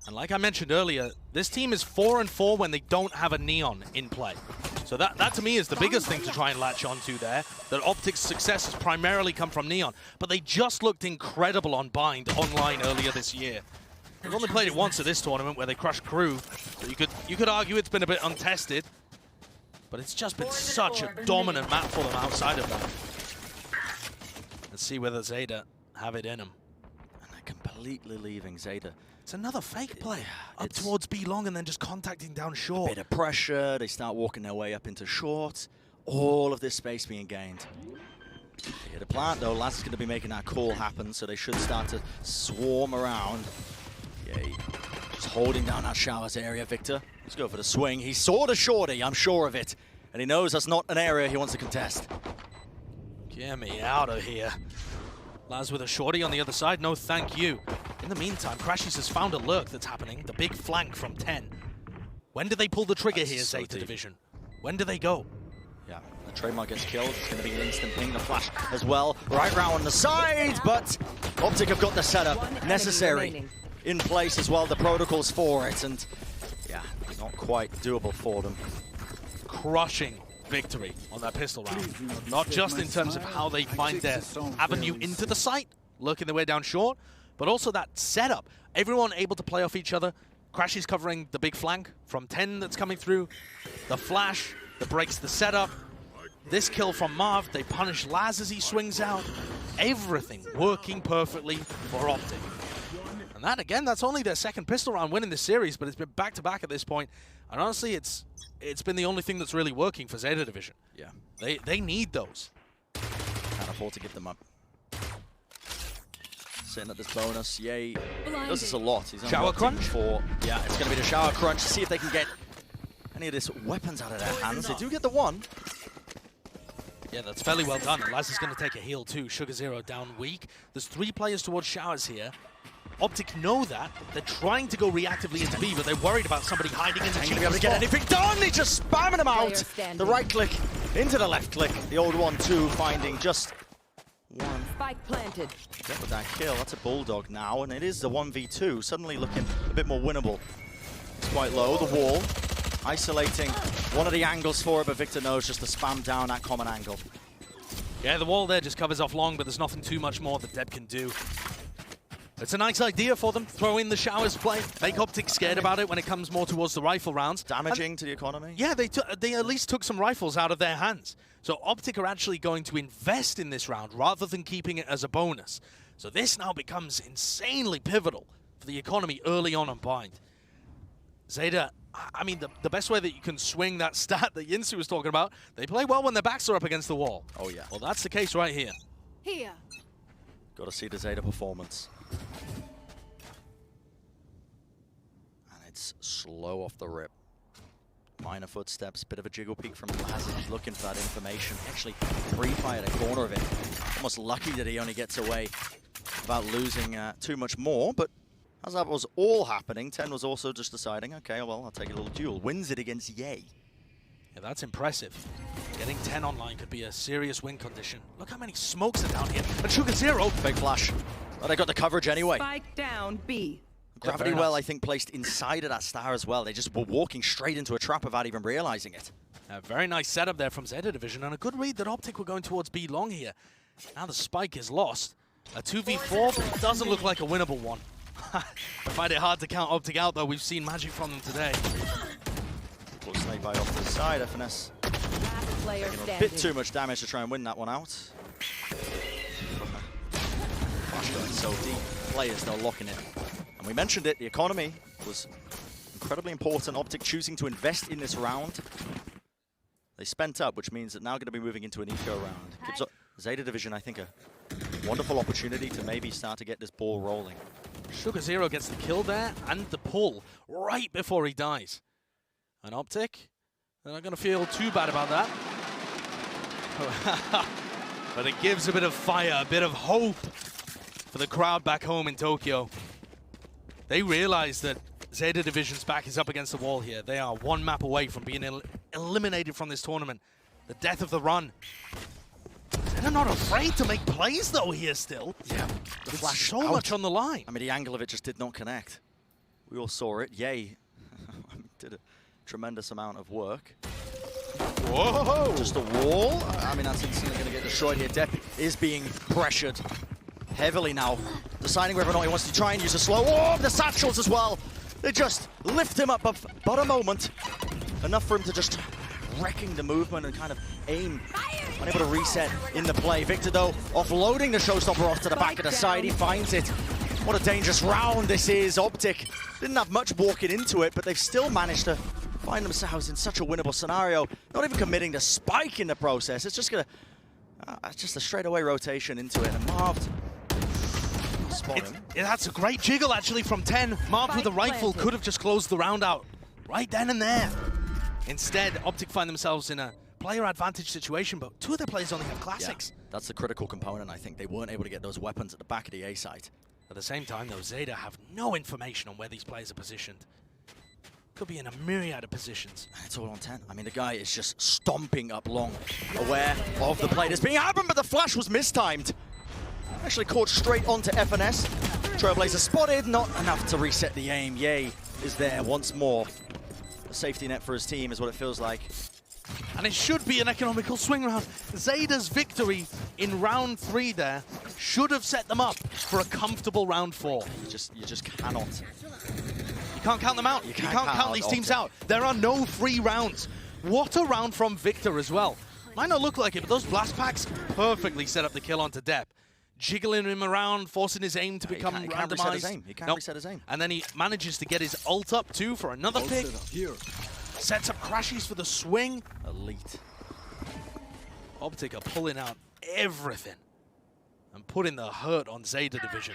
And like I mentioned earlier, this team is 4-4 when they don't have a Neon in play. So that to me is the biggest thing to try and latch onto there, that Optic's success has primarily come from Neon. But they just looked incredible on Bind online earlier this year. They've only played it once at this tournament where they crushed Crew. So you could argue it's been a bit untested, but it's just been such a dominant map for them outside of that. Let's see whether Zeta have it in them. And they're completely leaving Zeta. It's another fake play up towards B long and then just contacting down short. A bit of pressure, they start walking their way up into short. All of this space being gained. They hit a plant though, Laz is going to be making that call happen, so they should start to swarm around. Yay. Just holding down that showers area, Victor. Let's go for the swing. He saw the shorty, I'm sure of it. And he knows that's not an area he wants to contest. Get me out of here. Laz with a shorty on the other side, no thank you. In the meantime, Crashies has found a lurk that's happening, the big flank from 10. When do they pull the trigger here, so Zeta Division? When do they go? Yeah, the trademark gets killed. It's going to be an instant ping, the flash as well. Right round the side, but Optic have got the setup necessary in place as well. The protocols for it, and yeah, not quite doable for them. Crushing victory on that pistol round. Not just in terms of how they find their avenue into the site, lurking their way down short, but also that setup. Everyone able to play off each other. Crashies covering the big flank from 10 that's coming through. The flash that breaks the setup. This kill from Marv, they punish Laz as he swings out. Everything working perfectly for Optic. And that, again, that's only their second pistol round win in this series, but it's been back-to-back at this point. And honestly, it's been the only thing that's really working for Zeta Division. Yeah. They need those. Can't afford to give them up. Sitting at this bonus, yay. Does this a lot. He's on shower crunch? Yeah, it's going to be the shower crunch to see if they can get any of these weapons out of their hands. They do get the one. Yeah, that's fairly well done. And Laz is going to take a heal too. Sugar Zero down weak. There's 3 players towards showers here. Optic know that. They're trying to go reactively into B, but they're worried about somebody hiding in the cheap spot. To get anything done. They just spamming them out. The right click into the left click. The old 1-2 finding just one. Spike planted. Get with that kill. That's a bulldog now, and it is the 1v2. Suddenly looking a bit more winnable. It's quite low. The wall isolating one of the angles for it, but Victor knows just to spam down that common angle. Yeah, the wall there just covers off long, but there's nothing too much more that Deb can do. It's a nice idea for them. Throw in the showers play. Make Optic scared about it when it comes more towards the rifle rounds. Damaging to the economy? Yeah, they at least took some rifles out of their hands. So Optic are actually going to invest in this round rather than keeping it as a bonus. So this now becomes insanely pivotal for the economy early on Bind. Zeta, I mean, the best way that you can swing that stat that Yinsu was talking about, they play well when their backs are up against the wall. Oh, yeah. Well, that's the case right here. Here. Got to see the Zeta performance. And it's slow off the rip. Minor footsteps, bit of a jiggle peek from Laz. He's looking for that information. Actually, pre-fired a corner of it. Almost lucky that he only gets away without losing too much more. But as that was all happening, 10 was also just deciding, okay, well, I'll take a little duel. Wins it against Yay. Yeah, that's impressive. Getting 10 online could be a serious win condition. Look how many smokes are down here. And Sugar Zero. Big flash. But they got the coverage anyway. Spike down B. Gravity well, I think, placed inside of that star as well. They just were walking straight into a trap without even realizing it. A very nice setup there from Zeta Division, and a good read that Optic were going towards B long here. Now the spike is lost. A 2v4 doesn't look like a winnable one. I find it hard to count Optic out, though. We've seen magic from them today. Close snake by off to the side, FNS. Taking a bit too much damage to try and win that one out. Flash going so deep. Players, they're locking it. And we mentioned it, the economy was incredibly important. Optic choosing to invest in this round. They spent up, which means that now going to be moving into an eco round. Gives Zeta Division, I think, a wonderful opportunity to maybe start to get this ball rolling. Sugar Zero gets the kill there and the pull right before he dies. And Optic, they're not going to feel too bad about that. But it gives a bit of fire, a bit of hope for the crowd back home in Tokyo. They realize that Zeta Division's back is up against the wall here. They are one map away from being eliminated from this tournament. The death of the run. They're not afraid to make plays, though, here still. Yeah. The flash so much on the line. I mean, the angle of it just did not connect. We all saw it. Yay. Did a tremendous amount of work. Whoa! Just a wall. I mean, that's instantly going to get destroyed here. Depp is being pressured heavily now, deciding whether or not he wants to try and use a slow. Oh, the satchels as well. They just lift him up but a moment. Enough for him to just wrecking the movement and kind of aim. Unable to reset in the play. Victor, though, offloading the showstopper off to the back of the side. He finds it. What a dangerous round this is. Optic didn't have much walking into it, but they've still managed to find themselves in such a winnable scenario. Not even committing to spike in the process. It's just gonna, just a straightaway rotation into it. And Marv spot him. That's a great jiggle actually from 10. Marv with the rifle could have just closed the round out right then and there. Instead, Optic find themselves in a player advantage situation, but two of their players only have classics. Yeah, that's the critical component. I think they weren't able to get those weapons at the back of the A site. At the same time, though, Zeta have no information on where these players are positioned. Could be in a myriad of positions. And it's all on 10. I mean, the guy is just stomping up long, aware of the play that's being happened, but the flash was mistimed. Actually caught straight onto FNS. Trailblazer spotted, not enough to reset the aim. Yay is there once more. A safety net for his team is what it feels like. And it should be an economical swing round. Zeta's victory in round 3 there should have set them up for a comfortable round 4. You just cannot. You can't count them out. You can't count these teams out. There are no free rounds. What a round from Victor as well. Might not look like it, but those blast packs perfectly set up the kill onto Depp. Jiggling him around, forcing his aim to become randomized. He can't reset his aim. He can't reset his aim. And then he manages to get his ult up too for another pick. Sets up crashes for the swing. Elite. Optic are pulling out everything and putting the hurt on Zeta division.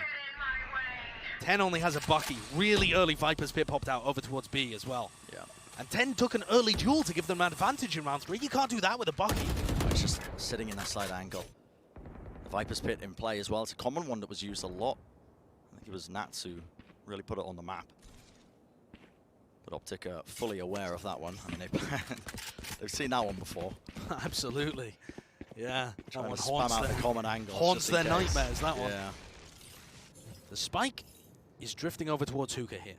10 only has a Bucky. Really early Viper's Pit popped out over towards B as well. Yeah. And 10 took an early duel to give them an advantage in round 3. You can't do that with a Bucky. It's just sitting in that slight angle. The Viper's Pit in play as well. It's a common one that was used a lot. I think it was Nats who really put it on the map. But Optic are fully aware of that one. I mean, they've seen that one before. Absolutely. Yeah. That one haunts out the common angle. Haunts their nightmares, that one. Yeah. The spike is drifting over towards Hookah here.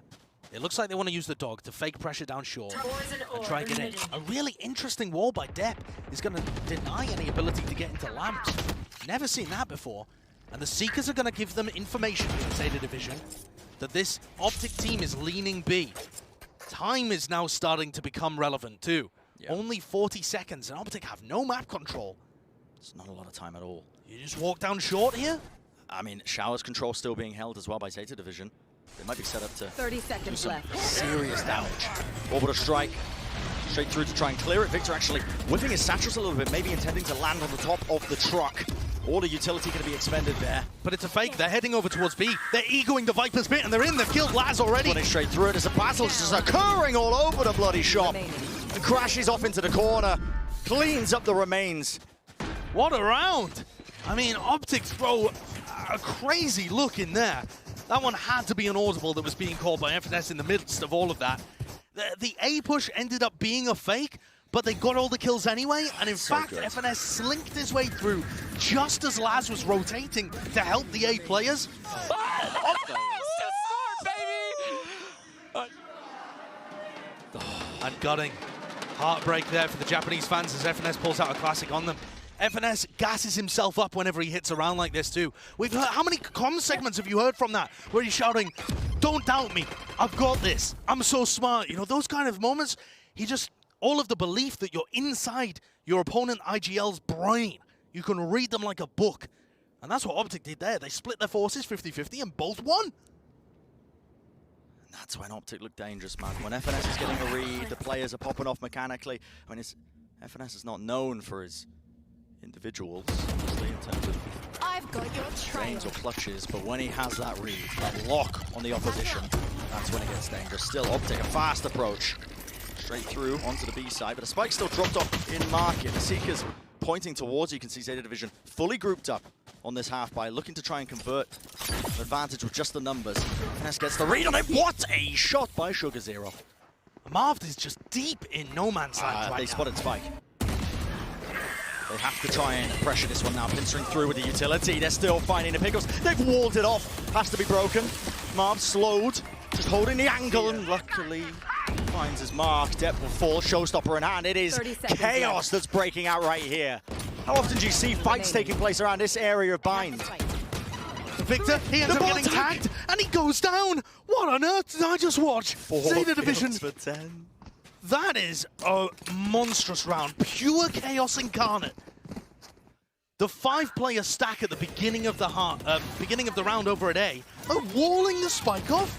It looks like they want to use the dog to fake pressure down short and try and get in. A really interesting wall by Depp is going to deny any ability to get into lamps. Never seen that before. And the Seekers are going to give them information in the Zeta division that this Optic team is leaning B. Time is now starting to become relevant too. Yep. Only 40 seconds and Optic have no map control. It's not a lot of time at all. You just walk down short here? I mean, Shower's control still being held as well by Zeta division. They might be set up to 30 seconds do some left. serious damage. Orbital strike. Straight through to try and clear it. Victor actually whipping his satchels a little bit, maybe intending to land on the top of the truck. All the utility going to be expended there. But it's a fake. They're heading over towards B. They're egoing the Viper's Pit, and they're in. They've killed Laz already. Running straight through it as a battle just occurring all over the bloody shop. And crashes off into the corner. Cleans up the remains. What a round. I mean, Optic throw a crazy look in there. That one had to be an audible that was being called by FNS in the midst of all of that. The A push ended up being a fake, but they got all the kills anyway, and in fact, FNS slinked his way through just as Laz was rotating to help the A players. And gutting. Heartbreak there for the Japanese fans as FNS pulls out a classic on them. FNS gasses himself up whenever he hits a round like this too. We've heard, how many comm segments have you heard from that? Where he's shouting, "Don't doubt me, I've got this, I'm so smart." You know, those kind of moments, all of the belief that you're inside your opponent IGL's brain. You can read them like a book. And that's what Optic did there. They split their forces 50-50 and both won. That's when Optic looked dangerous, man. When FNS is getting a read, the players are popping off mechanically. I mean, FNS is not known for his individuals, obviously, in terms of trains or clutches, but when he has that read, that lock on the opposition, that's when it gets dangerous. Still, Optic, a fast approach. Straight through onto the B side, but a spike still dropped off in market. The Seekers pointing towards, you can see Zeta division fully grouped up on this half by looking to try and convert an advantage with just the numbers. FNS gets the read on it. What a shot by Sugar Zero. Marv is just deep in no man's land right They now. spotted Spike. They have to try and pressure this one now, pincering through with the utility. They're still finding the pickles. They've walled it off. Has to be broken. Marv slowed. just holding the angle, and luckily finds his mark. Depth will fall, showstopper in hand. It is chaos that's breaking out right here. How often do you see fights taking place around this area of bind? Victor, he ends up getting tagged, and he goes down. What on earth did I just watch? Zeta Division. For 10. That is a monstrous round. Pure chaos incarnate. The 5-player stack at the beginning of the round over at A are walling the spike off,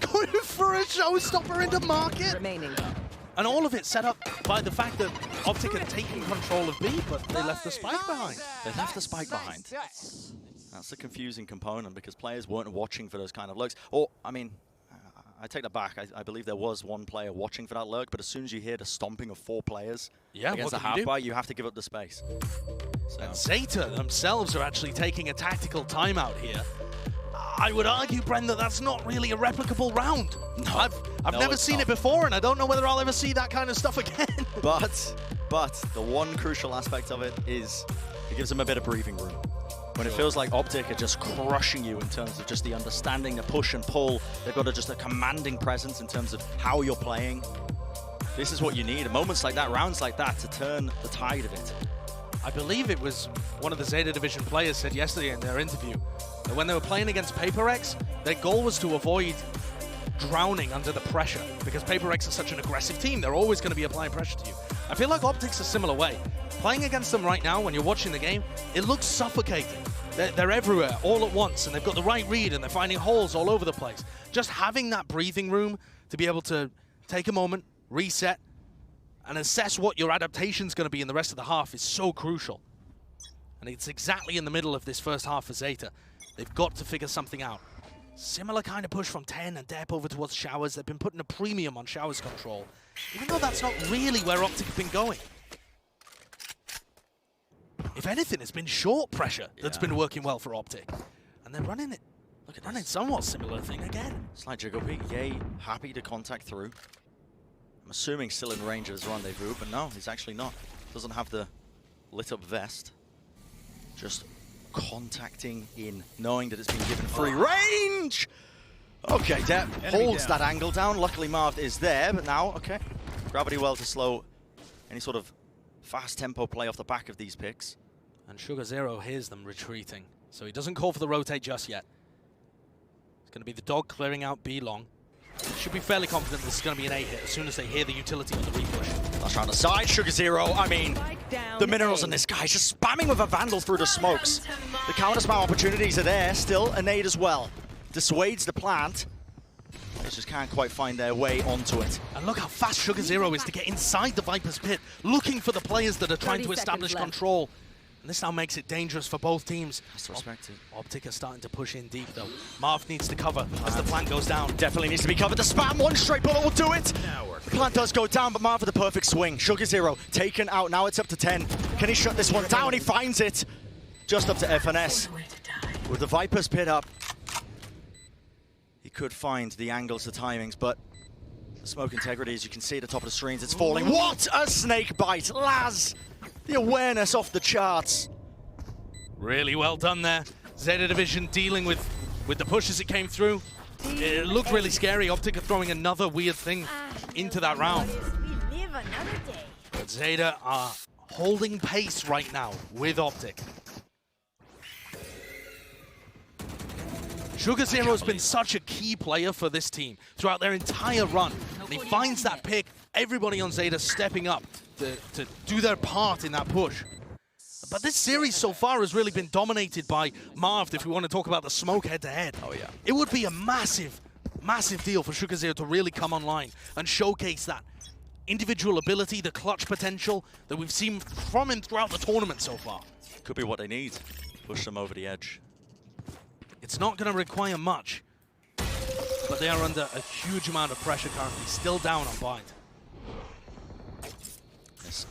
going for a showstopper into market. Remaining. And all of it set up by the fact that Optic had taken control of B, but they left the spike behind. They left the spike behind. That's the confusing component, because players weren't watching for those kind of lurks. Or, I mean, I take that back. I believe there was one player watching for that lurk, but as soon as you hear the stomping of 4 players against the half-bar, you have to give up the space. So. And Zeta themselves are actually taking a tactical timeout here. I would argue, Bren, that that's not really a replicable round. No, I've never seen it before, and I don't know whether I'll ever see that kind of stuff again. But the one crucial aspect of it is it gives them a bit of breathing room. When it feels like Optic are just crushing you in terms of just the understanding, the push and pull, they've got just a commanding presence in terms of how you're playing. This is what you need, moments like that, rounds like that, to turn the tide of it. I believe it was one of the Zeta Division players said yesterday in their interview that when they were playing against Paper X, their goal was to avoid drowning under the pressure, because Paper X is such an aggressive team. They're always going to be applying pressure to you. I feel like Optic's a similar way. Playing against them right now, when you're watching the game, it looks suffocating. They're everywhere, all at once, and they've got the right read, and they're finding holes all over the place. Just having that breathing room to be able to take a moment, reset, and assess what your adaptation's going to be in the rest of the half is so crucial. And it's exactly in the middle of this first half for Zeta. They've got to figure something out. Similar kind of push from 10 and Dep over towards Showers. They've been putting a premium on Showers control, even though that's not really where Optic have been going. If anything, it's been short pressure that's been working well for Optic. And they're running it. Look at running somewhat similar thing again. Slight jiggle peek. Yay, happy to contact through. I'm assuming still in range of his rendezvous, but no, he's actually not. Doesn't have the lit up vest. Just contacting in, knowing that it's been given free range. Okay, Dep holds that angle down. Luckily, Marv is there, but now, okay. Gravity well to slow any sort of fast tempo play off the back of these picks. And Sugar Zero hears them retreating, so he doesn't call for the rotate just yet. It's going to be the dog clearing out B long. Should be fairly confident this is going to be an A hit as soon as they hear the utility on the repush. Flash around the side, Sugar Zero. I mean, the minerals on this guy just spamming with a Vandal through the smokes. The counter spam opportunities are there, still a nade as well. Dissuades the plant. They just can't quite find their way onto it. And look how fast Sugar Zero is to get inside the Viper's pit, looking for the players that are trying to establish control. And this now makes it dangerous for both teams. That's respected. Optic are starting to push in deep though. Marv needs to cover as the plant goes down. Definitely needs to be covered. The spam, one straight bullet will do it. The plant does go down, but Marv with the perfect swing. Sugar Zero taken out. Now it's up to 10. Can he shut this one down? He finds it. Just up to FNS. With the Viper's pit up, he could find the angles, the timings, but the smoke integrity, as you can see at the top of the screens, it's falling. What a snake bite, Laz! The awareness off the charts. Really well done there. Zeta Division dealing with the push as it came through. It looked really scary. Optic are throwing another weird thing into that round. But Zeta are holding pace right now with Optic. Sugar Zero has been such a key player for this team throughout their entire run. And he finds that pick, everybody on Zeta stepping up to do their part in that push. But this series so far has really been dominated by Marv, if we want to talk about the smoke head-to-head. Oh, yeah. It would be a massive, massive deal for Sugar Zero to really come online and showcase that individual ability, the clutch potential that we've seen from him throughout the tournament so far. Could be what they need. Push them over the edge. It's not going to require much, but they are under a huge amount of pressure currently, still down on Bind. Yes.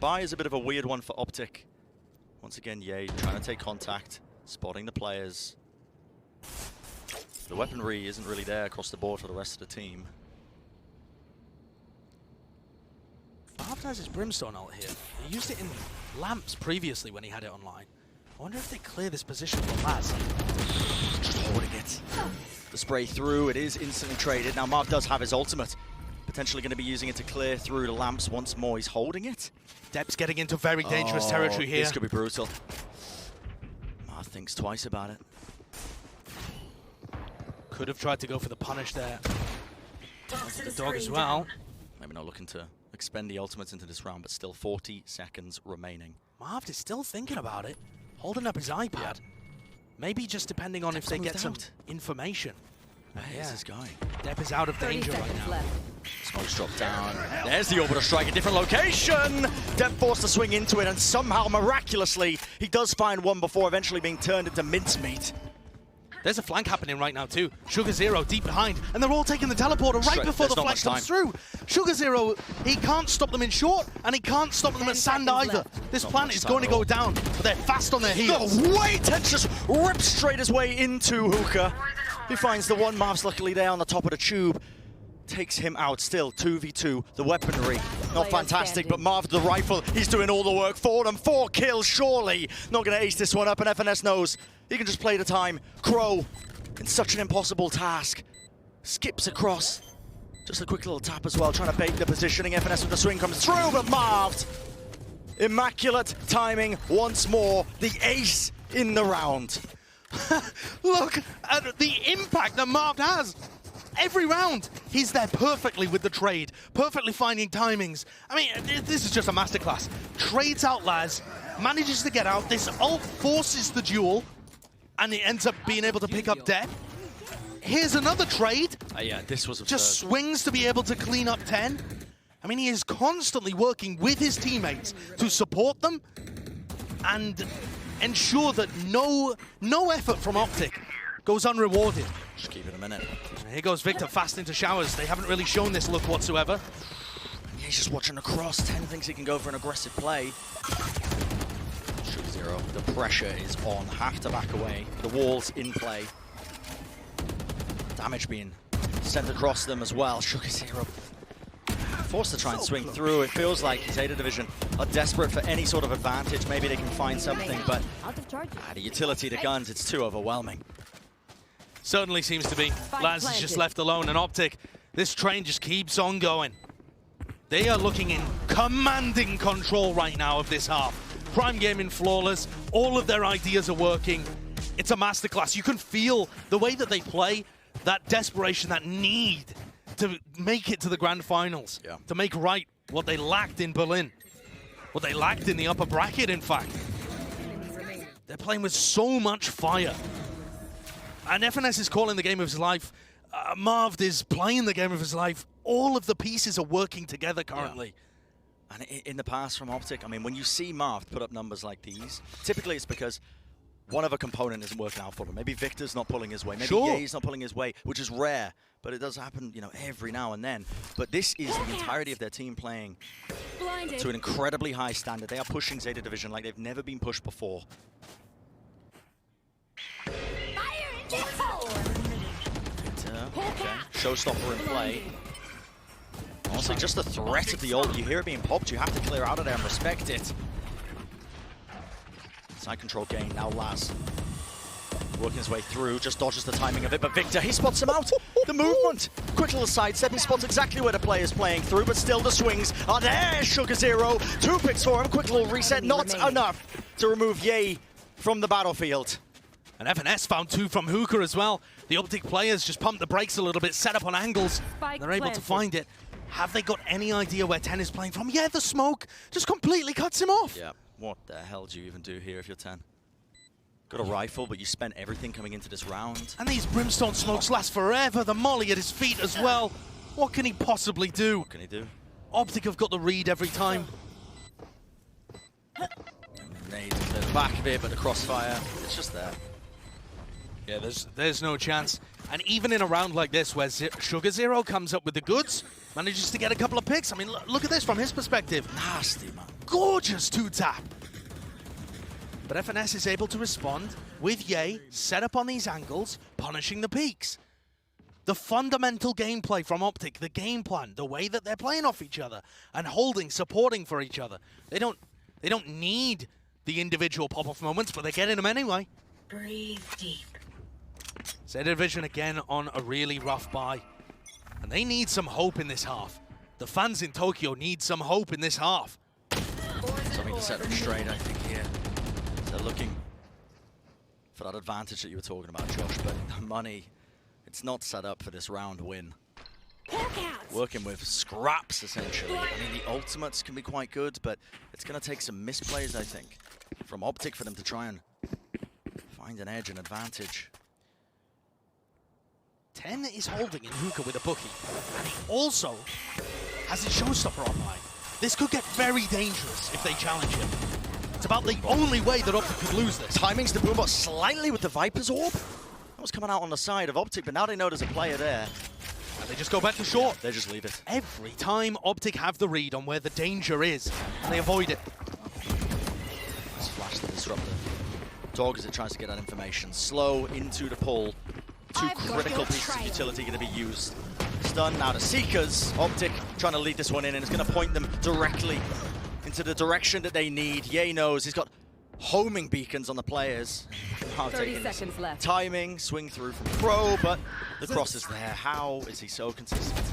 Buy is a bit of a weird one for Optic. Once again, Ye trying to take contact, spotting the players. The weaponry isn't really there across the board for the rest of the team. Valve has his Brimstone ult here. He used it in Lamps previously when he had it online. I wonder if they clear this position for Laz. Just holding it. The spray through, it is instantly traded. Now Marv does have his ultimate. Potentially going to be using it to clear through the lamps once more. He's holding it. Dep's getting into very dangerous territory here. This could be brutal. Marv thinks twice about it. Could have tried to go for the punish there. The dog as well. Maybe not looking to expend the ultimates into this round, but still 40 seconds remaining. Marv is still thinking about it, holding up his iPad. Yeah. Maybe just depending on if they get some information. Where's this going? Dep is out of danger right now. Left. Smoke's dropped down. There's the orbital strike, a different location. Dep forced to swing into it, and somehow, miraculously, he does find one before eventually being turned into mincemeat. There's a flank happening right now too. Sugar Zero deep behind, and they're all taking the teleporter right before the flank comes through. Sugar Zero, he can't stop them in short, and he can't stop them at sand either. This plant is going to go down, but they're fast on their heels. The weight just rips straight his way into Hookah. He finds the one. Marv's luckily there on the top of the tube. Takes him out still, 2v2. The weaponry, not fantastic, but Marv the rifle, he's doing all the work for them. 4 kills, surely. Not going to ace this one up, and FNS knows he can just play the time. Crow, in such an impossible task, skips across. Just a quick little tap as well, trying to bait the positioning. FNS with the swing comes through, but Marv, immaculate timing once more. The ace in the round. Look at the impact that Marv has. Every round, he's there perfectly with the trade, perfectly finding timings. I mean, this is just a masterclass. Trades out Laz, manages to get out. This ult forces the duel, and it ends up being able to pick up Dep. Here's another trade. Yeah, this was absurd. Just swings to be able to clean up 10. I mean, he is constantly working with his teammates to support them and ensure that no effort from Optic goes unrewarded. Just keep it a minute. And here goes Victor fast into showers. They haven't really shown this look whatsoever. He's just watching across. 10 thinks he can go for an aggressive play. Sugar Zero, the pressure is on. Have to back away. The wall's in play. Damage being sent across them as well. Sugar Zero forced to try and swing through. It feels like Zeta Division are desperate for any sort of advantage. Maybe they can find something, but the utility to guns, it's too overwhelming. Certainly seems to be. Laz is just left alone, and Optic, this train just keeps on going. They are looking in commanding control right now of this half. Prime Gaming flawless, all of their ideas are working. It's a masterclass. You can feel the way that they play, that desperation, that need to make it to the grand finals, to make right what they lacked in Berlin, what they lacked in the upper bracket, in fact. They're playing with so much fire. And FNS is calling the game of his life. Marv is playing the game of his life. All of the pieces are working together currently. Yeah. And in the past from Optic, I mean, when you see Marv put up numbers like these, typically it's because one of a component isn't working out for them. Maybe Victor's not pulling his way. Maybe Ye's not pulling his way, which is rare. But it does happen, you know, every now and then. But this is the entirety of their team playing to an incredibly high standard. They are pushing Zeta Division like they've never been pushed before. Okay. Showstopper in play. Honestly, just the threat of the ult. You hear it being popped, you have to clear out of there and respect it. Side control gain, now Laz. Working his way through, just dodges the timing of it, but Victor, he spots him out. The movement, quick little sidestep, he spots exactly where the player's playing through, but still the swings are there. Sugar Zero, 2 picks for him, quick little reset, not enough to remove Ye from the battlefield. And FNS found 2 from Hookah as well. The Optic players just pumped the brakes a little bit, set up on angles. They're able to find it. Have they got any idea where 10 is playing from? Yeah, the smoke just completely cuts him off. Yeah, what the hell do you even do here if you're 10? Got a rifle, but you spent everything coming into this round. And these brimstone smokes last forever. The molly at his feet as well. What can he possibly do? What can he do? Optic have got the read every time. Nade to the back of it, but the crossfire, it's just there. Yeah, there's no chance. And even in a round like this, where Sugar Zero comes up with the goods, manages to get a couple of picks. I mean, look at this from his perspective. Nasty, man. Gorgeous 2-tap. But FNS is able to respond with Ye, set up on these angles, punishing the peaks. The fundamental gameplay from Optic, the game plan, the way that they're playing off each other and holding, supporting for each other. They don't need the individual pop-off moments, but they're getting them anyway. Breathe deep. Zeta Division again on a really rough bye. And they need some hope in this half. The fans in Tokyo need some hope in this half. Something to set them straight, I think, here. They're looking for that advantage that you were talking about, Josh, but the money, it's not set up for this round win. Working with scraps, essentially. I mean, the ultimates can be quite good, but it's going to take some misplays, I think, from Optic for them to try and find an edge, an advantage. 10 is holding in hookah with a bookie, and he also has his showstopper online. This could get very dangerous if they challenge him. It's about the only way that Optic could lose this. Timing's the Boombot slightly with the Viper's Orb. That was coming out on the side of Optic, but now they know there's a player there. And they just go back to short. They just leave it. Every time Optic have the read on where the danger is, and they avoid it. Let's flash the disruptor. Dog as it tries to get that information. Slow into the pull. Two critical pieces of utility going to be used. Stun now to Seekers. Optic trying to lead this one in, and it's going to point them directly into the direction that they need. Ye knows he's got homing beacons on the players. 30 seconds left. Timing, swing through from Pro, but the cross is there. How is he so consistent?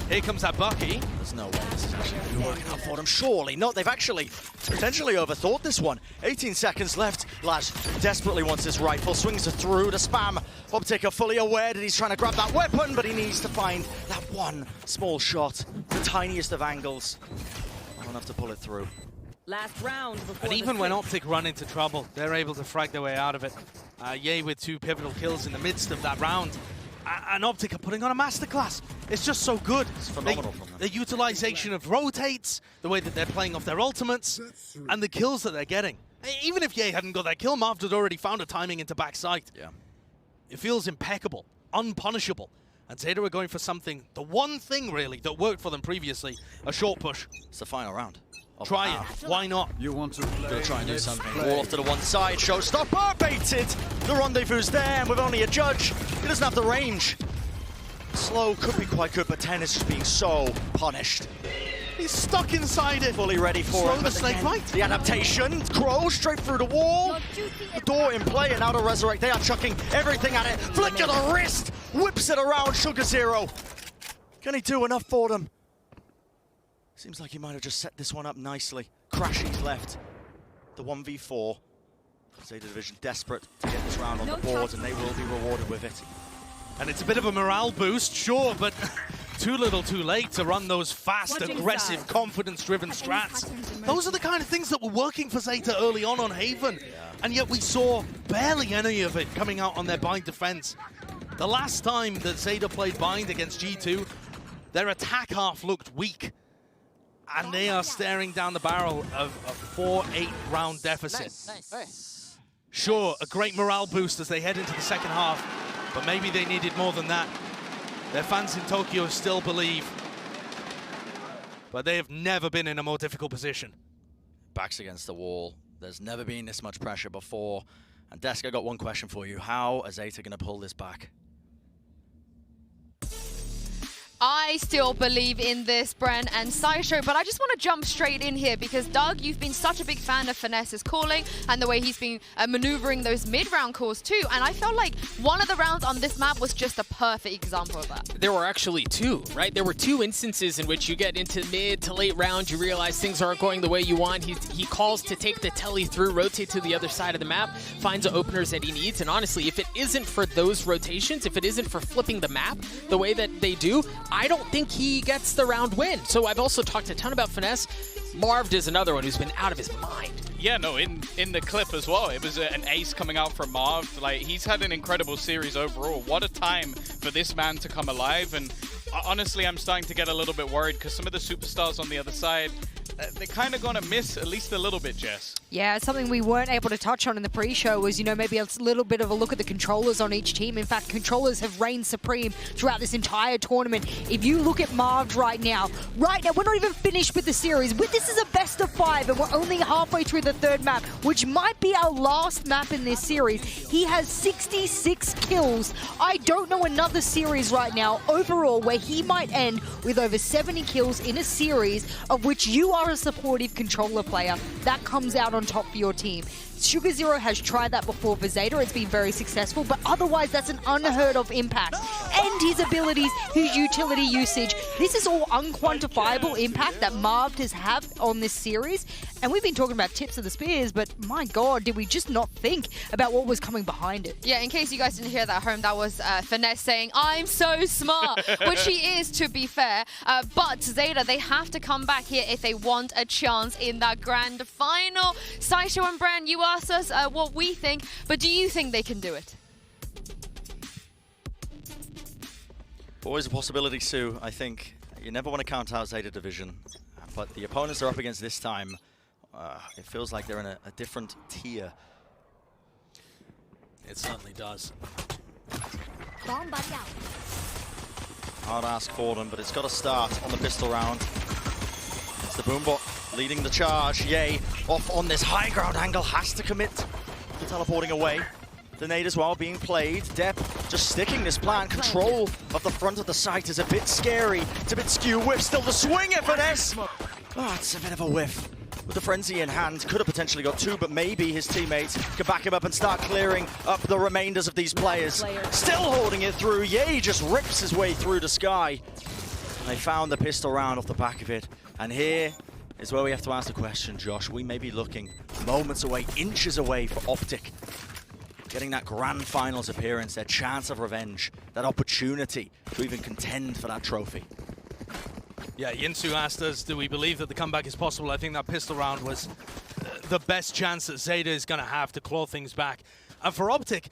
Here comes that Bucky. There's no way this is actually going to be working out for them. Surely not. They've actually potentially overthought this one. 18 seconds left. Lash desperately wants this rifle. Swings it through to spam. Optic are fully aware that he's trying to grab that weapon, but he needs to find that one small shot. The tiniest of angles. Not enough to pull it through. Last round before And even when Optic run into trouble, they're able to frag their way out of it. Ye with 2 pivotal kills in the midst of that round. And Optic are putting on a masterclass. It's just so good. It's phenomenal from them. The utilization of rotates, the way that they're playing off their ultimates, and the kills that they're getting. Even if Ye hadn't got that kill, Marv had already found a timing into backside. Yeah. It feels impeccable, unpunishable. And Zeta are going for something, the one thing really that worked for them previously, a short push. It's the final round. Try it. Why not? You want to play? Gonna try and do something. Wall off to the one side. Showstopper baited. The rendezvous's there, and with only a judge, he doesn't have the range. Slow could be quite good, but 10 is just being so punished. He's stuck inside it. Fully ready for Slow it. the but snake again, bite. The adaptation. Crow straight through the wall. The door in play, and now to resurrect. They are chucking everything at it. Flick of the wrist. Whips it around. Sugar Zero. Can he do enough for them? Seems like he might have just set this one up nicely. Crashies left. The 1v4. Zeta Division desperate to get this round on the board, and they will be rewarded with it. And it's a bit of a morale boost, sure, but too little too late to run those fast, aggressive, confidence-driven strats. Those are the kind of things that were working for Zeta early on Haven, and yet we saw barely any of it coming out on their bind defense. The last time that Zeta played bind against G2, their attack half looked weak. And they are staring down the barrel of a 4-8 round deficit. Nice. Sure, a great morale boost as they head into the second half, but maybe they needed more than that. Their fans in Tokyo still believe, but they have never been in a more difficult position. Backs against the wall. There's never been this much pressure before. And Desk, I got one question for you. How are Zeta going to pull this back? I still believe in this, Bren and Sideshow, but I just want to jump straight in here because, Doug, you've been such a big fan of Finesse's calling and the way he's been maneuvering those mid-round calls too, and I felt like one of the rounds on this map was just a perfect example of that. There were actually 2, right? There were 2 instances in which you get into mid to late round, you realize things aren't going the way you want. He calls to take the telly through, rotate to the other side of the map, finds the openers that he needs, and honestly, if it isn't for those rotations, if it isn't for flipping the map the way that they do, I don't think he gets the round win. So I've also talked a ton about Finesse. Marv is another one who's been out of his mind. Yeah, no, in the clip as well, it was an ace coming out from Marv. Like, he's had an incredible series overall. What a time for this man to come alive. And honestly, I'm starting to get a little bit worried because some of the superstars on the other side, they're kind of going to miss at least a little bit, Jess. Yeah, something we weren't able to touch on in the pre-show was, you know, maybe a little bit of a look at the controllers on each team. In fact, controllers have reigned supreme throughout this entire tournament. If you look at Marv right now, we're not even finished with the series. This is a best of 5, and we're only halfway through the 3rd map, which might be our last map in this series. He has 66 kills. I don't know another series right now overall where he might end with over 70 kills in a series of which you are a supportive controller player. That comes out on top for your team. Sugar Zero has tried that before for Zeta. It's been very successful, but otherwise that's an unheard of impact. And his abilities, his utility usage. This is all unquantifiable impact that Marv has had on this series. And we've been talking about tips of the spears, but my God, did we just not think about what was coming behind it? Yeah, in case you guys didn't hear that at home, that was Finesse saying, "I'm so smart," which he is, to be fair. But Zeta, they have to come back here if they want a chance in that grand final. Saisho and Bran, you asked us what we think, but do you think they can do it? Always a possibility, Sue. I think you never want to count out Zeta Division, but the opponents they're up against this time, it feels like they're in a different tier. It certainly does. Hard ask for them, but it's got to start on the pistol round. It's the Boombot leading the charge. Yay, off on this high ground angle, has to commit to teleporting away. The nade as well being played. Depp just sticking this plan. Control of the front of the site is a bit scary. It's a bit skew whiff. Still the swing FNS. Oh, it's a bit of a whiff. With the frenzy in hand, could have potentially got two, but maybe his teammates could back him up and start clearing up the remainders of these players. Still holding it through. Yay just rips his way through the sky. And they found the pistol round off the back of it. And here is where we have to ask the question, Josh. We may be looking moments away, inches away for Optic. Getting that grand finals appearance, their chance of revenge, that opportunity to even contend for that trophy. Yeah, Yinsu asked us, do we believe that the comeback is possible? I think that pistol round was the best chance that Zeta is going to have to claw things back. And for Optic,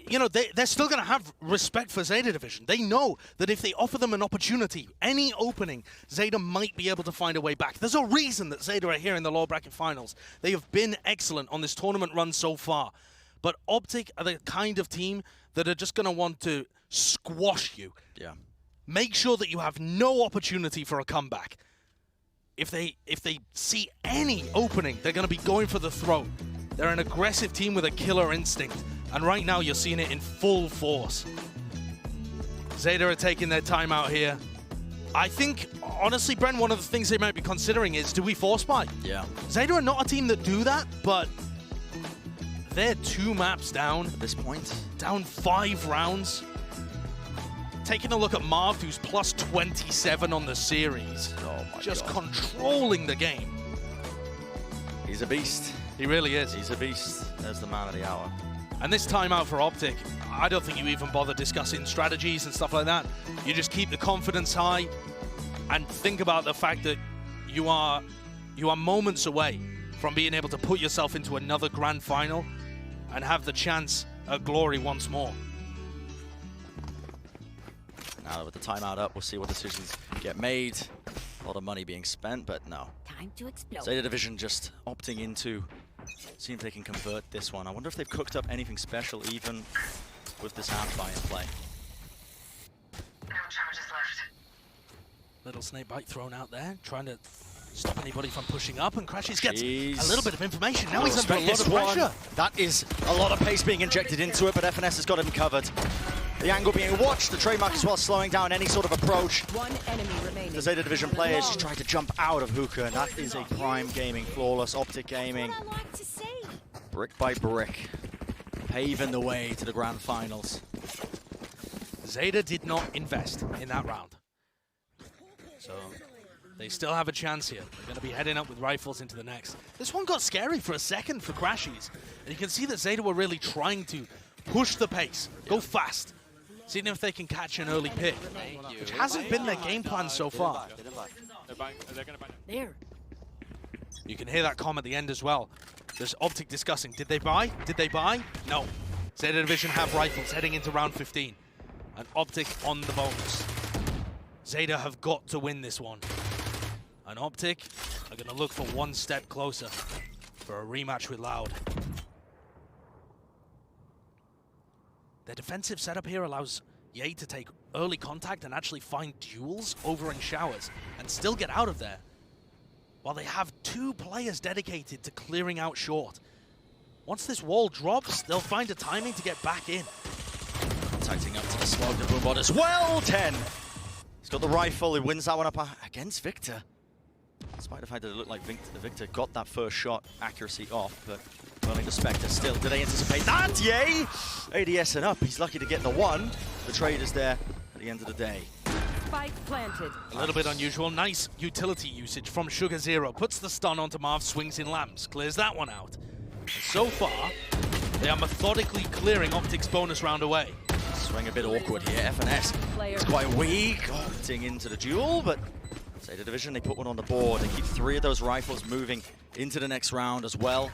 you know, they're still going to have respect for Zeta Division. They know that if they offer them an opportunity, any opening, Zeta might be able to find a way back. There's a reason that Zeta are here in the lower bracket finals. They have been excellent on this tournament run so far. But Optic are the kind of team that are just going to want to squash you. Yeah. Make sure that you have no opportunity for a comeback. If they see any opening, they're going to be going for the throat. They're an aggressive team with a killer instinct. And right now, you're seeing it in full force. Zeta are taking their time out here. I think, honestly, Bren, one of the things they might be considering is, do we force buy? Yeah. Zeta are not a team that do that, but they're 2 maps down. At this point. Down 5 rounds. Taking a look at Marv, who's plus 27 on the series. Oh my Just God. controlling the game. He's a beast. He really is. He's a beast. There's the man of the hour. And this timeout for Optic, I don't think you even bother discussing strategies and stuff like that. You just keep the confidence high and think about the fact that you are moments away from being able to put yourself into another grand final and have the chance at glory once more. Now with the timeout up, we'll see what decisions get made. A lot of money being spent, but no. Time to explode. Zeta Division just opting into seeing if they can convert this one. I wonder if they've cooked up anything special even with this half buy in play. No charges left. Little snake bite thrown out there, trying to stop anybody from pushing up, and Crashes gets Jeez. a little bit of information. Now he's under a lot Respect of this pressure. one. That is a lot of pace being injected into it, but FNS has got him covered. The angle being watched, the trademark as well slowing down any sort of approach. One enemy remaining. The Zeta Division players just try to jump out of hookah, and that is a prime gaming, flawless Optic gaming. What I like to see. Brick by brick, paving the way to the grand finals. Zeta did not invest in that round. So they still have a chance here. They're going to be heading up with rifles into the next. This one got scary for a second for Crashies. And you can see that Zeta were really trying to push the pace, go fast, seeing if they can catch an early pick, which hasn't been their game plan so far. There. You can hear that comm at the end as well. There's Optic discussing, did they buy? Did they buy? No. Zeta Division have rifles heading into round 15. And Optic on the bonus. Zeta have got to win this one. And Optic are going to look for one step closer for a rematch with Loud. Their defensive setup here allows Ye to take early contact and actually find duels over in showers and still get out of there. While they have 2 players dedicated to clearing out short. Once this wall drops, they'll find a timing to get back in. Contacting up to the smoke, the Boombot as well, 10. He's got the rifle, he wins that one up against Victor. Despite the fact that it looked like Victor got that first shot accuracy off, but running the Spectre still. Did they anticipate that? Yay! ADS and up. He's lucky to get the one. The trade is there at the end of the day. Spike planted. A little bit unusual. Nice utility usage from Sugar Zero. Puts the stun onto Marv, swings in lamps, clears that one out. And so far, they are methodically clearing Optic's bonus round away. Swing a bit awkward here. FNS is quite weak. Opting into the duel, but Zeta Division, they put one on the board. They keep 3 of those rifles moving into the next round as well.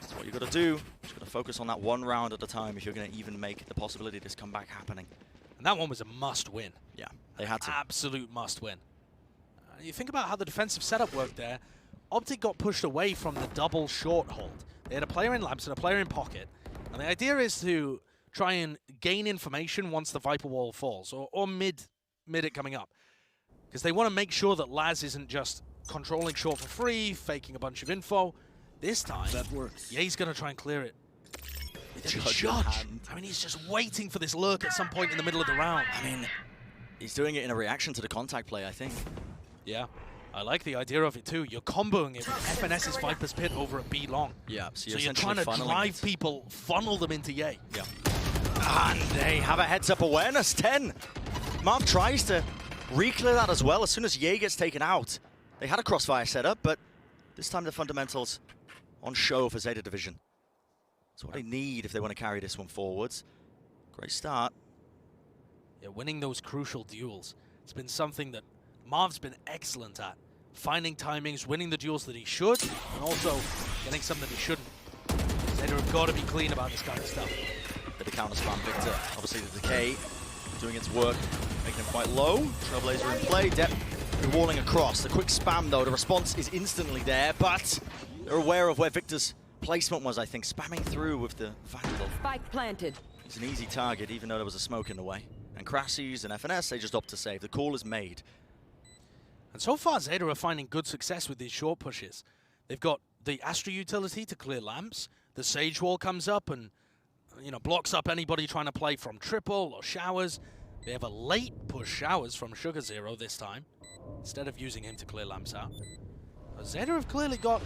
That's what you got to do. Just got to focus on that one round at a time if you're going to even make the possibility of this comeback happening. And that one was a must-win. Yeah, they had to. Absolute must-win. You think about how the defensive setup worked there. Optic got pushed away from the double short hold. They had a player in lamps and a player in pocket. And the idea is to try and gain information once the Viper wall falls, or mid it coming up. Because they want to make sure that Laz isn't just controlling short for free, faking a bunch of info. This time, that works. Yeah, he's going to try and clear it. Judge. I mean, he's just waiting for this lurk at some point in the middle of the round. I mean, he's doing it in a reaction to the contact play, I think. Yeah, I like the idea of it too. You're comboing it with FNS's Viper's Pit over at B long. Yeah, so you're trying to drive people, funnel them into Ye. Yeah. And they have a heads-up awareness, 10. Marv tries to re-clear that as well as soon as Ye gets taken out. They had a crossfire setup, but this time the fundamentals on show for Zeta Division. That's what they need if they want to carry this one forwards. Great start. Yeah, winning those crucial duels. It's been something that Marv's been excellent at. Finding timings, winning the duels that he should, and also getting some that he shouldn't. Zeta have got to be clean about this kind of stuff. Bit of counter spam Victor. Obviously the decay doing its work, making him quite low. Trailblazer in play, Depth walling across. The quick spam though, the response is instantly there, but they're aware of where Victor's placement was, I think, spamming through with the Vandal. Spike planted. It's an easy target, even though there was a smoke in the way. And Crassy's and FNS, they just opt to save. The call is made. And so far, Zeta are finding good success with these short pushes. They've got the Astra utility to clear lamps. The Sage Wall comes up and, you know, blocks up anybody trying to play from triple or showers. They have a late push showers from Sugar Zero this time, instead of using him to clear lamps out. But Zeta have clearly got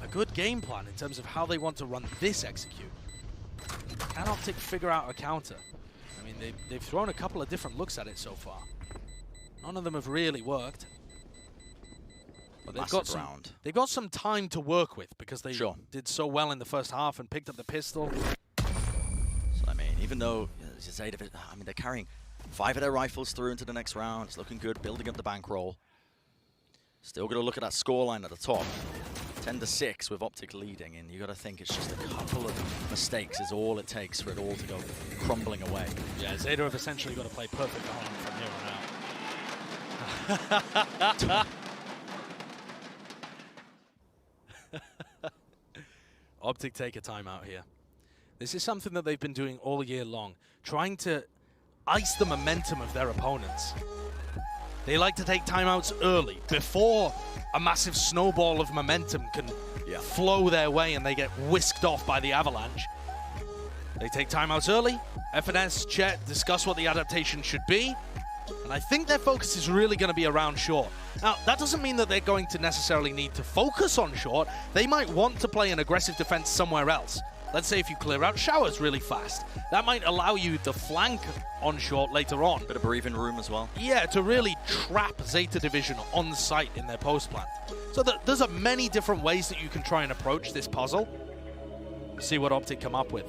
a good game plan in terms of how they want to run this execute. Can Optic figure out a counter? I mean, they've thrown a couple of different looks at it so far. None of them have really worked. But they've got some time to work with because they did so well in the first half and picked up the pistol. So, I mean, even though Zeta, I mean, they're carrying 5 of their rifles through into the next round. It's looking good, building up the bankroll. Still got to look at that scoreline at the top. 10-6 with Optic leading, and you got to think it's just a couple of mistakes is all it takes for it all to go crumbling away. Yeah, Zeta have essentially got to play perfect from here on out. Optic take a timeout here. This is something that they've been doing all year long, trying to ice the momentum of their opponents. They like to take timeouts early, before a massive snowball of momentum can flow their way and they get whisked off by the avalanche. They take timeouts early. FNS, Chet discuss what the adaptation should be. And I think their focus is really going to be around short. Now, that doesn't mean that they're going to necessarily need to focus on short. They might want to play an aggressive defense somewhere else. Let's say if you clear out showers really fast. That might allow you to flank on short later on. Bit of breathing room as well. Yeah, to really trap Zeta Division on site in their post plant. So there's many different ways that you can try and approach this puzzle. See what Optic come up with.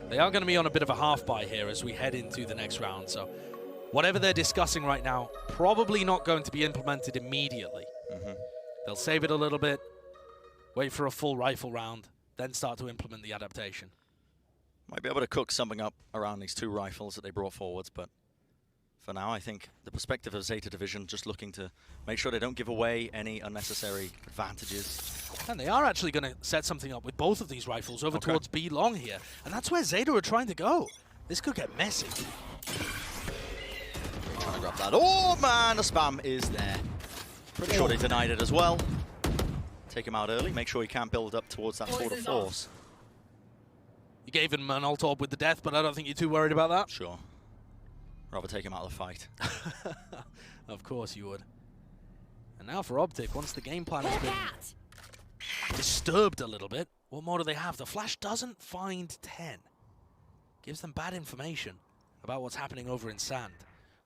They are going to be on a bit of a half buy here as we head into the next round. So whatever they're discussing right now, probably not going to be implemented immediately. They'll save it a little bit, wait for a full rifle round, then start to implement the adaptation. Might be able to cook something up around these 2 rifles that they brought forwards, but for now, I think the perspective of Zeta Division just looking to make sure they don't give away any unnecessary advantages. And they are actually going to set something up with both of these rifles over towards B long here. And that's where Zeta are trying to go. This could get messy. Trying to grab that. Oh, man, the spam is there. Pretty sure they denied it as well. Take him out early, make sure he can't build up towards that tour de force. You gave him an ult orb with the death, but I don't think you're too worried about that. Sure. Rather take him out of the fight. Of course you would. And now for Optic, once the game plan has been disturbed a little bit, what more do they have? The flash doesn't find 10. Gives them bad information about what's happening over in Sand.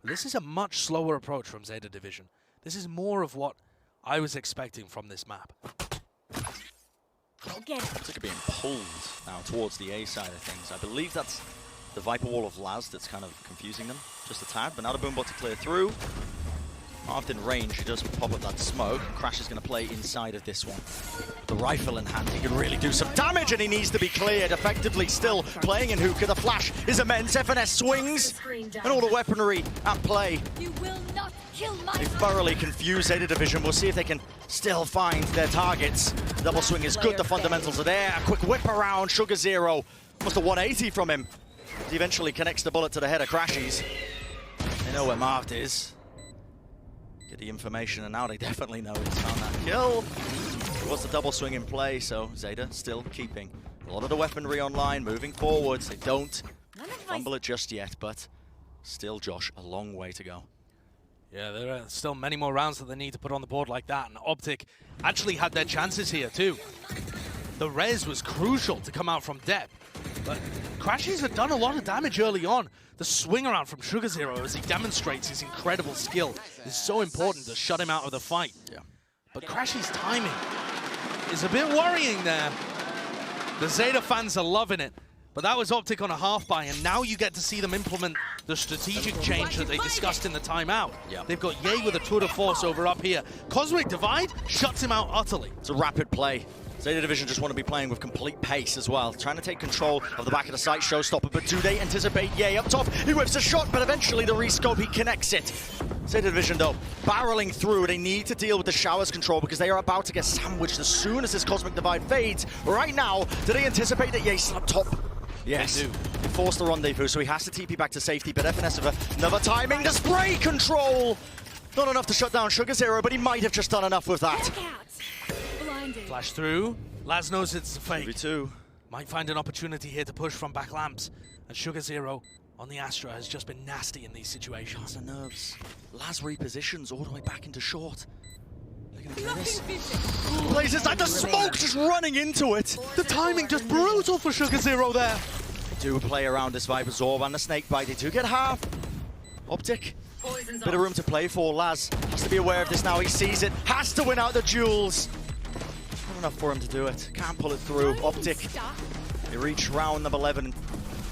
This is a much slower approach from Zeta Division. This is more of what I was expecting from this map. Optic are being pulled now towards the A side of things. I believe that's the Viper Wall of Laz that's kind of confusing them just a tad, but now the Boombot to clear through. Marved in range, he does pop up that smoke. Crash is going to play inside of this one. The rifle in hand, he can really do some damage, and he needs to be cleared. Effectively still playing in hookah. The flash is immense. FNS swings, and all the weaponry at play. You will not kill my They thoroughly confuse Zeta Division. We'll see if they can still find their targets. Double swing is good. The fundamentals are there. A quick whip around. Sugar Zero. Almost a 180 from him. He eventually connects the bullet to the head of Crashies. They know where Marved is. Get the information, and now they definitely know he's found that kill. What's the double swing in play, so Zeta still keeping a lot of the weaponry online, moving forwards. They don't fumble it just yet, but still, Josh, a long way to go. Yeah, there are still many more rounds that they need to put on the board like that, and Optic actually had their chances here too. The res was crucial to come out from depth, but Crashies had done a lot of damage early on. The swing around from Sugar Zero as he demonstrates his incredible skill is so important to shut him out of the fight. Yeah. But Crashies' timing is a bit worrying there. The Zeta fans are loving it, but that was Optic on a half buy, and now you get to see them implement the strategic change that they discussed in the timeout. Yeah. They've got Ye with a tour de force over up here. Cosmic Divide shuts him out utterly. It's a rapid play. Zeta Division just want to be playing with complete pace as well, trying to take control of the back of the site, showstopper, but do they anticipate Ye up top? He whips a shot, but eventually the rescope, he connects it. Zeta Division, though, barreling through. They need to deal with the showers control because they are about to get sandwiched as soon as this Cosmic Divide fades. Right now, do they anticipate that Ye's still up top? Yes. They do. They force the rendezvous, so he has to TP back to safety, but FNS with another timing. The spray control! Not enough to shut down Sugar Zero, but he might have just done enough with that. Flash through. Laz knows it's a fake. 2v2. Might find an opportunity here to push from back lamps. And Sugar Zero on the Astra has just been nasty in these situations. The nerves. Laz repositions all the way back into short. They're gonna do this. Blazes like the smoke just running into it. The timing just brutal for Sugar Zero there. They do play around this Viper's Orb and the Snake Bite. They do get half. Optic. Bit of room to play for. Laz has to be aware of this now. He sees it. Has to win out the duels. Not enough for him to do it. Can't pull it through. Optic. They reach round number 11 in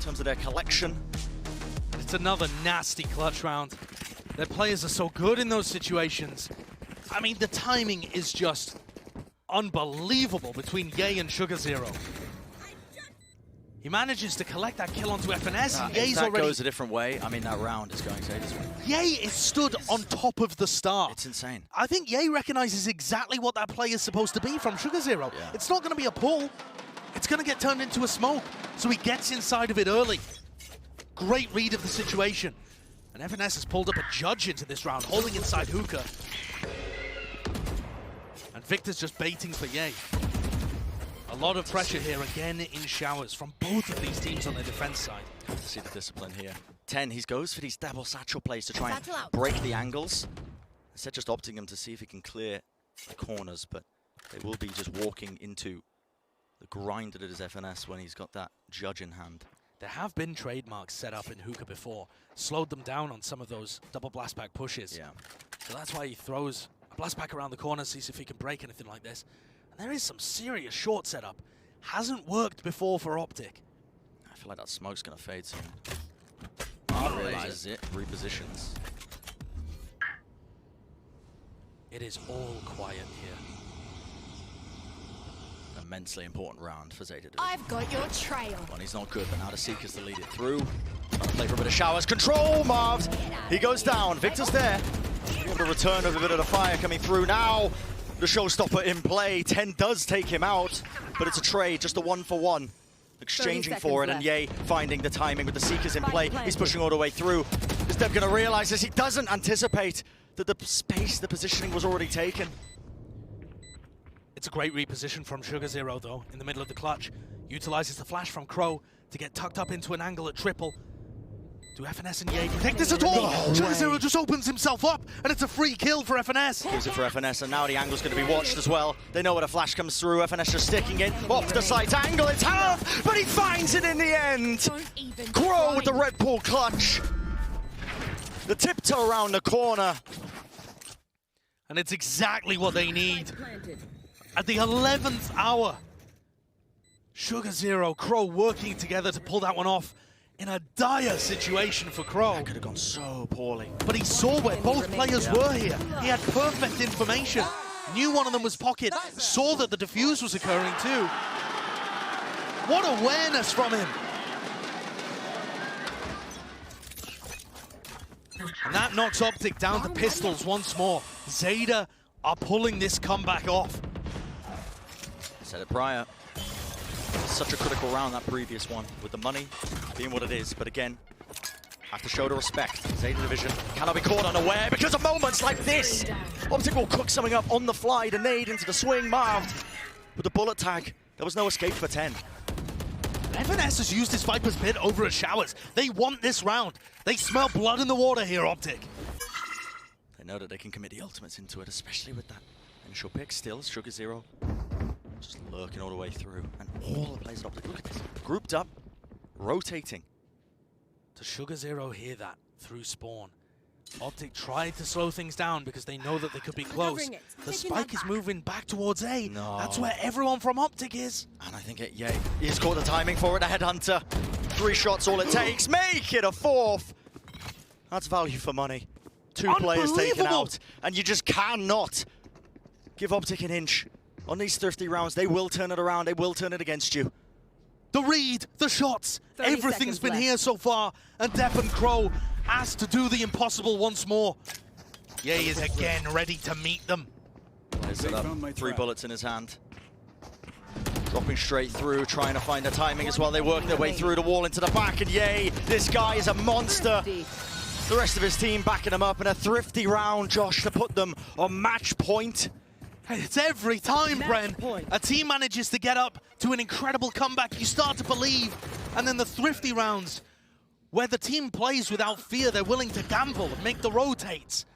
terms of their collection. It's another nasty clutch round. Their players are so good in those situations. I mean, the timing is just unbelievable between Ye and Sugar Zero. He manages to collect that kill onto FNS. And Ye's that already goes a different way. I mean, that round is going Zeta's way. Ye is stood on top of the start. It's insane. I think Ye recognizes exactly what that play is supposed to be from Sugar Zero. Yeah. It's not going to be a pull. It's going to get turned into a smoke. So he gets inside of it early. Great read of the situation. And FNS has pulled up a judge into this round, holding inside Hookah. And Victor's just baiting for Ye. A lot of pressure here again in showers from both of these teams on the defense side. See the discipline here. 10, he goes for these double satchel plays to try and break the angles. Instead just opting him to see if he can clear the corners, but they will be just walking into the grind that it is FNS when he's got that judge in hand. There have been trademarks set up in Hookah before, slowed them down on some of those double blast back pushes. Yeah. So that's why he throws a blast back around the corner, sees if he can break anything like this. And there is some serious short setup. Hasn't worked before for Optic. I feel like that smoke's gonna fade soon. Marv realizes it, repositions. It is all quiet here. Immensely important round for Zeta. I've got your trail. One, he's not good, but now the Seekers to lead it through. Trying to play for a bit of showers. Control, Marv! He goes down. Victor's there. The return of a bit of the fire coming through now. The showstopper in play. 10 does take him out, but it's a trade, just a 1-for-1. Exchanging for it, and Ye finding the timing with the Seekers in play. He's pushing all the way through. Is Dev going to realize this? He doesn't anticipate that the space, the positioning was already taken. It's a great reposition from Sugar Zero, though, in the middle of the clutch. Utilizes the flash from Crow to get tucked up into an angle at triple. Do FNS and Ye protect this at all? Sugar Zero just opens himself up, and it's a free kill for FNS. Gives it for FNS, and now the angle's going to be watched as well. They know when a flash comes through. FNS just sticking it off the side angle. It's half, but he finds it in the end. Crow with the Red Bull clutch. The tiptoe around the corner. And it's exactly what they need. At the 11th hour, Sugar Zero, Crow working together to pull that one off in a dire situation for Crow. That could have gone so poorly. But he saw where both players were here. He had perfect information. Knew one of them was Pocket. Saw that the defuse was occurring too. What awareness from him. And that knocks Optic down to pistols once more. Zeta are pulling this comeback off. Said it prior. Such a critical round, that previous one, with the money being what it is. But again, have to show the respect. Zeta Division cannot be caught unaware because of moments like this. Optic will cook something up on the fly, the nade into the swing, Marved with the bullet tag. There was no escape for 10. FNS has used this Viper's Pit over at Showers. They want this round. They smell blood in the water here, Optic. They know that they can commit the ultimates into it, especially with that initial pick. Still, Sugar Zero just lurking all the way through. And all the players at Optic, look at this. Grouped up, rotating. Does Sugar Zero hear that through spawn? Optic tried to slow things down because they know that they could be close. The spike is moving back towards A. No. That's where everyone from Optic is. And I think he's caught the timing for it. The Headhunter. 3 shots all it takes. Make it a 4th. That's value for money. 2 players taken out. And you just cannot give Optic an inch. On these thrifty rounds, they will turn it around. They will turn it against you. The read, the shots, everything's been here so far. And Depp and Crow asked to do the impossible once more. Ye is again ready to meet them. There's 3 bullets in his hand. Dropping straight through, trying to find the timing as well. They work their way through the wall into the back, and Ye, this guy is a monster. The rest of his team backing him up in a thrifty round, Josh, to put them on match point. It's every time, Bren. A team manages to get up to an incredible comeback. You start to believe. And then the thrifty rounds, where the team plays without fear, they're willing to gamble and make the rotates.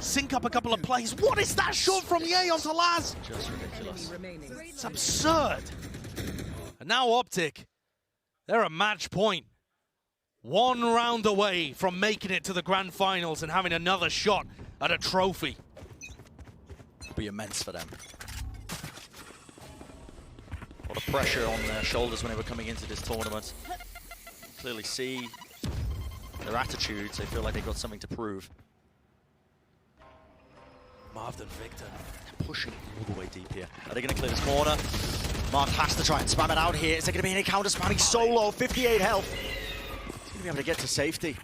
Sync up a couple of plays. What is that shot from Ye onto Laz? Just ridiculous. It's absurd. And now Optic, they're a match point. 1 round away from making it to the grand finals and having another shot at a trophy. Be immense for them. A lot of pressure on their shoulders when they were coming into this tournament. Clearly see their attitudes. They feel like they've got something to prove. Marv and Victor. They're pushing all the way deep here. Are they going to clear this corner? Marv has to try and spam it out here. Is there going to be any counter spamming? Solo, 58 health. He's going to be able to get to safety.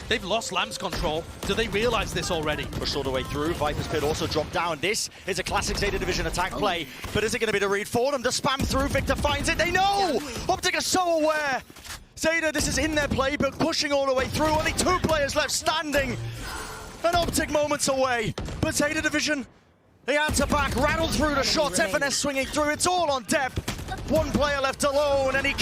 They've lost Lamb's control. Do they realize this already? Pushed all the way through. Viper's Pit also dropped down. This is a classic Zeta Division attack play. But is it going to be the read for them? The spam through. Victor finds it. They know! Optic are so aware. Zeta, this is in their playbook, pushing all the way through. Only 2 players left standing. An Optic moments away. But Zeta Division, they answer back, rattled through the shots. FNS swinging through. It's all on Depp. 1 player left alone, and he